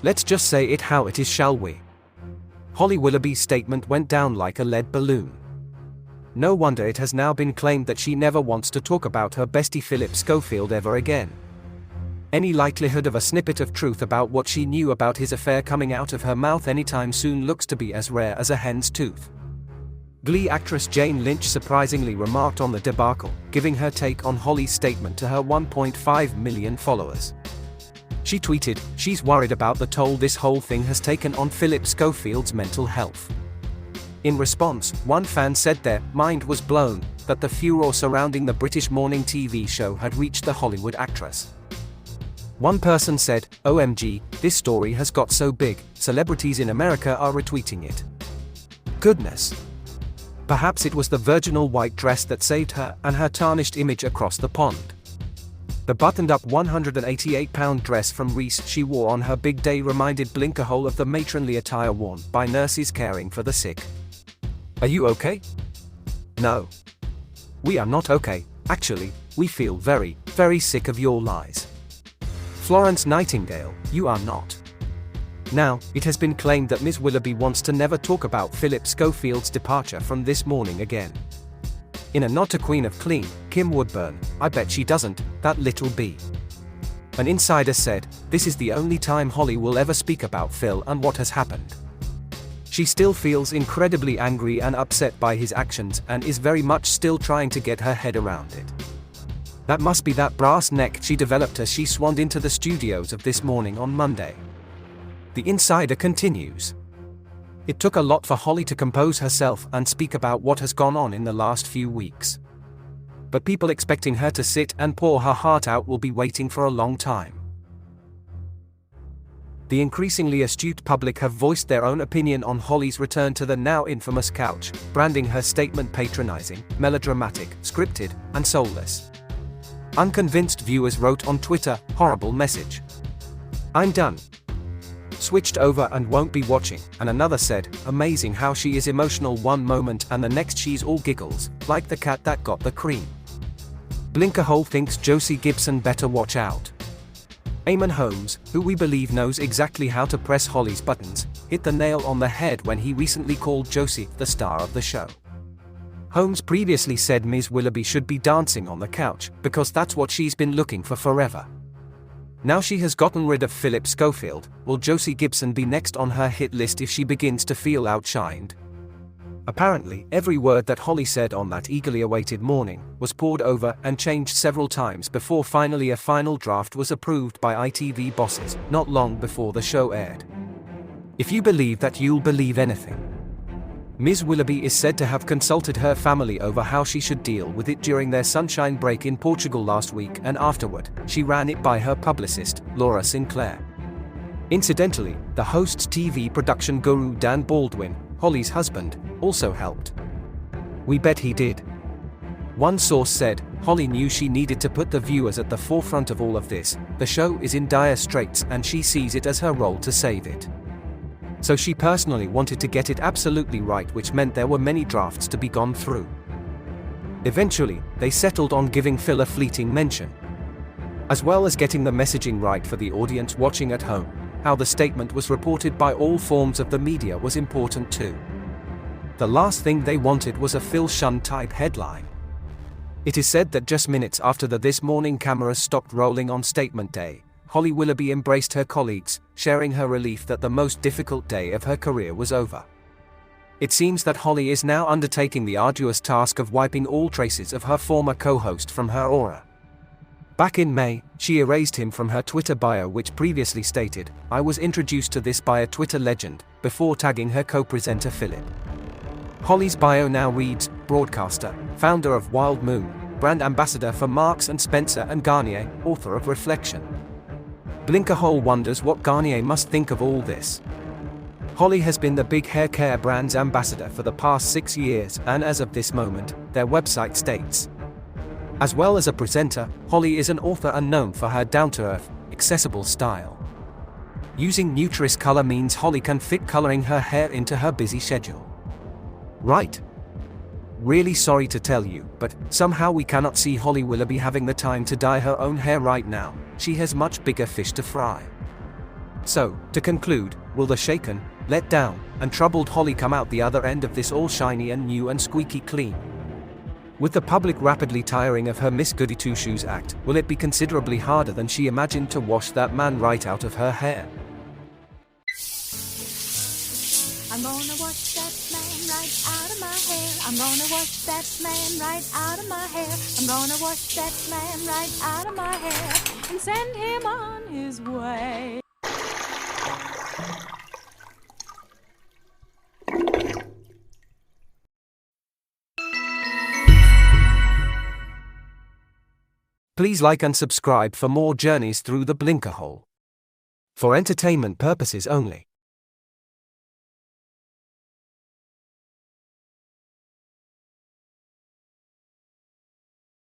Let's just say it how it is, shall we? Holly Willoughby's statement went down like a lead balloon. No wonder it has now been claimed that she never wants to talk about her bestie Phillip Schofield ever again. Any likelihood of a snippet of truth about what she knew about his affair coming out of her mouth anytime soon looks to be as rare as a hen's tooth. Glee actress Jane Lynch surprisingly remarked on the debacle, giving her take on Holly's statement to her 1.5 million followers. She tweeted, "She's worried about the toll this whole thing has taken on Phillip Schofield's mental health." In response, one fan said their mind was blown that the furor surrounding the British morning TV show had reached the Hollywood actress. One person said, "OMG, this story has got so big, celebrities in America are retweeting it. Goodness." Perhaps it was the virginal white dress that saved her and her tarnished image across the pond. The buttoned-up 188-pound dress from Reese she wore on her big day reminded Blinkerhole of the matronly attire worn by nurses caring for the sick. Are you okay? No. We are not okay, actually, we feel very, very sick of your lies. Florence Nightingale, you are not. Now, it has been claimed that Ms. Willoughby wants to never talk about Phillip Schofield's departure from This Morning again. In a nod to Queen of Clean, Kim Woodburn, "I bet she doesn't, that little bee." An insider said, "This is the only time Holly will ever speak about Phil and what has happened. She still feels incredibly angry and upset by his actions and is very much still trying to get her head around it. That must be that brass neck she developed as she swanned into the studios of This Morning on Monday." The insider continues. It took a lot for Holly to compose herself and speak about what has gone on in the last few weeks. But people expecting her to sit and pour her heart out will be waiting for a long time. The increasingly astute public have voiced their own opinion on Holly's return to the now infamous couch, branding her statement patronizing, melodramatic, scripted, and soulless. Unconvinced viewers wrote on Twitter, "Horrible message. I'm done. Switched over and won't be watching," and another said, "Amazing how she is emotional one moment and the next she's all giggles, like the cat that got the cream." Blinkerhole thinks Josie Gibson better watch out. Eamonn Holmes, who we believe knows exactly how to press Holly's buttons, hit the nail on the head when he recently called Josie the star of the show. Holmes previously said Ms. Willoughby should be dancing on the couch, because that's what she's been looking for forever. Now she has gotten rid of Phillip Schofield, will Josie Gibson be next on her hit list if she begins to feel outshined? Apparently, every word that Holly said on that eagerly awaited morning was pored over and changed several times before finally a final draft was approved by ITV bosses, not long before the show aired. If you believe that, you'll believe anything. Ms. Willoughby is said to have consulted her family over how she should deal with it during their sunshine break in Portugal last week, and afterward, she ran it by her publicist, Laura Sinclair. Incidentally, the host's TV production guru Dan Baldwin, Holly's husband, also helped. "We bet he did." One source said, "Holly knew she needed to put the viewers at the forefront of all of this. The show is in dire straits and she sees it as her role to save it. So she personally wanted to get it absolutely right, which meant there were many drafts to be gone through. Eventually, they settled on giving Phil a fleeting mention. As well as getting the messaging right for the audience watching at home, how the statement was reported by all forms of the media was important too. The last thing they wanted was a Phil Shun type headline. It is said that just minutes after the This Morning cameras stopped rolling on statement day, Holly Willoughby embraced her colleagues, sharing her relief that the most difficult day of her career was over. It seems that Holly is now undertaking the arduous task of wiping all traces of her former co-host from her aura. Back in May, she erased him from her Twitter bio, which previously stated, "I was introduced to this by a Twitter legend," before tagging her co-presenter Phillip. Holly's bio now reads, broadcaster, founder of Wild Moon, brand ambassador for Marks & Spencer and Garnier, author of Reflection. Blinkerhole wonders what Garnier must think of all this. Holly has been the big hair care brand's ambassador for the past 6 years, and as of this moment, their website states. As well as a presenter, Holly is an author and known for her down-to-earth, accessible style. Using Nutris color means Holly can fit coloring her hair into her busy schedule. Right. Really sorry to tell you, but somehow we cannot see Holly Willoughby having the time to dye her own hair right now. She has much bigger fish to fry. So, to conclude, will the shaken, let down, and troubled Holly come out the other end of this all shiny and new and squeaky clean? With the public rapidly tiring of her Miss Goody Two-Shoes act, will it be considerably harder than she imagined to wash that man right out of her hair? I'm gonna wash that man right out of my hair. I'm gonna wash that man right out of my hair. I'm gonna wash that man right out of my hair and send him on his way. Please like and subscribe for more journeys through the Blinkerhole. For entertainment purposes only.